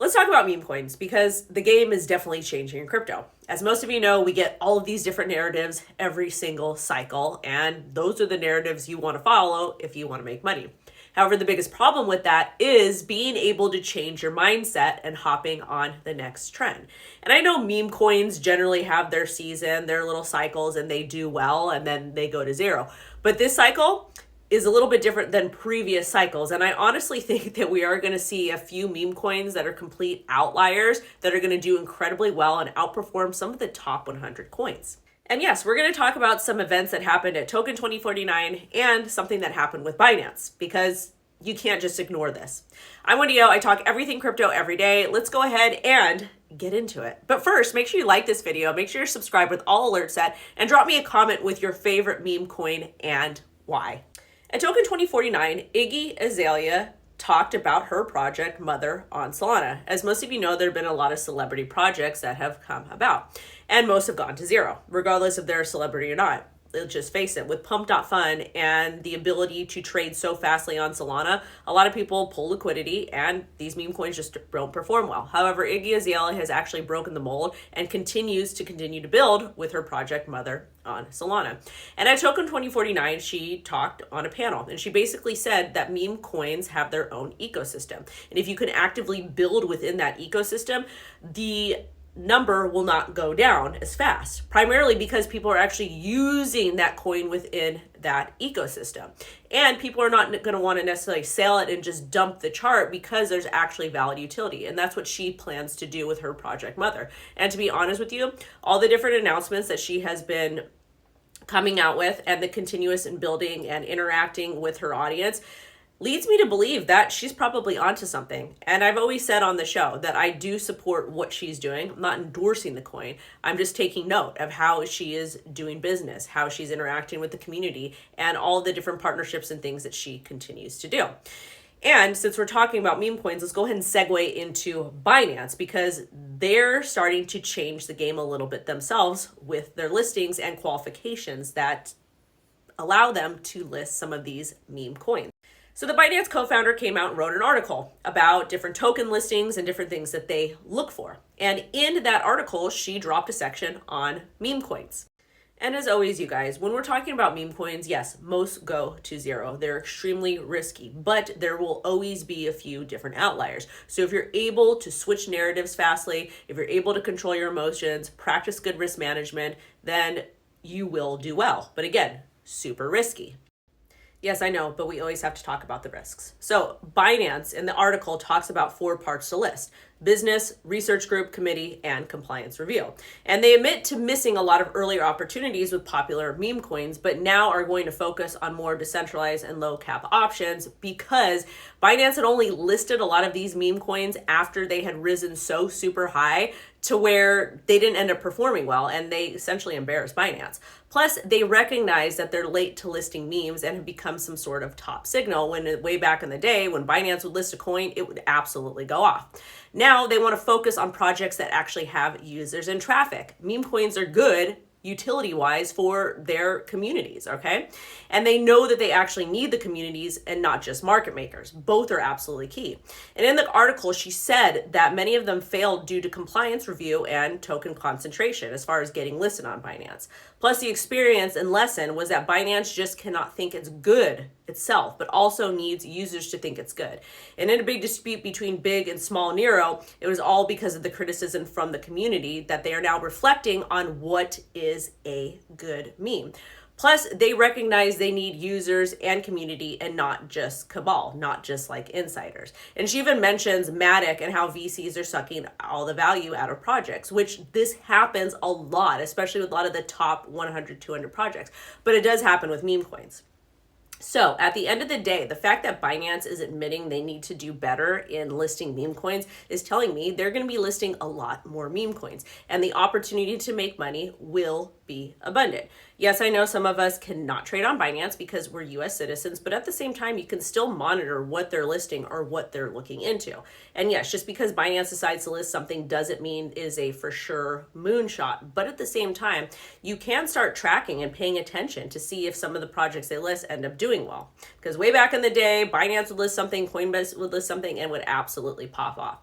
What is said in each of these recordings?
Let's talk about meme coins because the game is definitely changing in crypto. As most of you know, we get all of these different narratives every single cycle, and those are the narratives you want to follow if you want to make money. However, the biggest problem with that is being able to change your mindset and hopping on the next trend. And I know meme coins generally have their season, their little cycles, and they do well, and then they go to zero. But this cycle is a little bit different than previous cycles. And I honestly think that we are going to see a few meme coins that are complete outliers that are going to do incredibly well and outperform some of the top 100 coins. And yes, we're going to talk about some events that happened at Token 2049 and something that happened with Binance, because you can't just ignore this. I'm CryptoWendyO. I talk everything crypto every day. Let's go ahead and get into it. But first, make sure you like this video, make sure you're subscribed with all alerts set, and drop me a comment with your favorite meme coin and why. At Token 2049, Iggy Azalea talked about her project Mother on Solana. As most of you know, there have been a lot of celebrity projects that have come about, and most have gone to zero, regardless if they're a celebrity or not. Let's just face it, with Pump.Fun and the ability to trade so fastly on Solana, a lot of people pull liquidity and these meme coins just don't perform well. However, Iggy Azalea has actually broken the mold and continues to build with her project Mother on Solana. And at Token 2049, she talked on a panel and she basically said that meme coins have their own ecosystem. And if you can actively build within that ecosystem, the number will not go down as fast, primarily because people are actually using that coin within that ecosystem. And people are not going to want to necessarily sell it and just dump the chart because there's actually valid utility. And that's what she plans to do with her project Mother. And to be honest with you, all the different announcements that she has been coming out with and the continuous in building and interacting with her audience leads me to believe that she's probably onto something. And I've always said on the show that I do support what she's doing. I'm not endorsing the coin. I'm just taking note of how she is doing business, how she's interacting with the community, and all the different partnerships and things that she continues to do. And since we're talking about meme coins, let's go ahead and segue into Binance, because they're starting to change the game a little bit themselves with their listings and qualifications that allow them to list some of these meme coins. So the Binance co-founder came out and wrote an article about different token listings and different things that they look for. And in that article, she dropped a section on meme coins. And as always, you guys, when we're talking about meme coins, yes, most go to zero. They're extremely risky, but there will always be a few different outliers. So if you're able to switch narratives fastly, if you're able to control your emotions, practice good risk management, then you will do well. But again, super risky. Yes, I know, but we always have to talk about the risks. So Binance in the article talks about 4 parts to list: business, research group, committee, and compliance review. And they admit to missing a lot of earlier opportunities with popular meme coins, but now are going to focus on more decentralized and low cap options because Binance had only listed a lot of these meme coins after they had risen so super high to where they didn't end up performing well, and they essentially embarrassed Binance. Plus, they recognize that they're late to listing memes and have become some sort of top signal when way back in the day, when Binance would list a coin, it would absolutely go off. Now they want to focus on projects that actually have users and traffic. Meme coins are good utility-wise for their communities, okay? And they know that they actually need the communities and not just market makers. Both are absolutely key. And in the article, she said that many of them failed due to compliance review and token concentration as far as getting listed on Binance. Plus, the experience and lesson was that Binance just cannot think it's good itself, but also needs users to think it's good. And in a big dispute between Big and Small Nero, it was all because of the criticism from the community that they are now reflecting on what is a good meme. Plus, they recognize they need users and community and not just cabal, not just like insiders. And she even mentions Matic and how VCs are sucking all the value out of projects, which this happens a lot, especially with a lot of the top 100, 200 projects. But it does happen with meme coins. So at the end of the day, the fact that Binance is admitting they need to do better in listing meme coins is telling me they're going to be listing a lot more meme coins, and the opportunity to make money will be abundant. Yes, I know some of us cannot trade on Binance because we're US citizens, but at the same time, you can still monitor what they're listing or what they're looking into. And yes, just because Binance decides to list something doesn't mean it is a for sure moonshot. But at the same time, you can start tracking and paying attention to see if some of the projects they list end up doing well. Because way back in the day, Binance would list something, Coinbase would list something, and would absolutely pop off.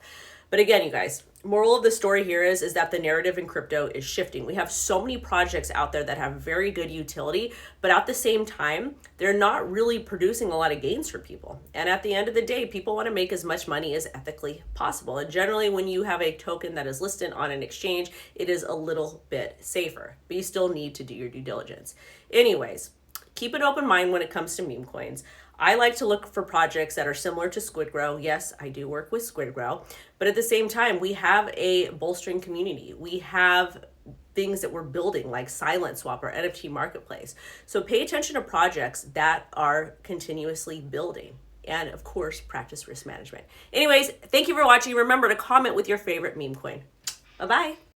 But again, you guys, moral of the story here is that the narrative in crypto is shifting. We have so many projects out there that have very good utility, but at the same time, they're not really producing a lot of gains for people. And at the end of the day, people want to make as much money as ethically possible. And generally, when you have a token that is listed on an exchange, it is a little bit safer, but you still need to do your due diligence. Anyways, keep an open mind when it comes to meme coins. I like to look for projects that are similar to SQUIDGROW. Yes, I do work with SQUIDGROW, but at the same time, we have a bolstering community. We have things that we're building like Silent Swap or NFT Marketplace. So pay attention to projects that are continuously building. And of course, practice risk management. Anyways, thank you for watching. Remember to comment with your favorite meme coin. Bye-bye.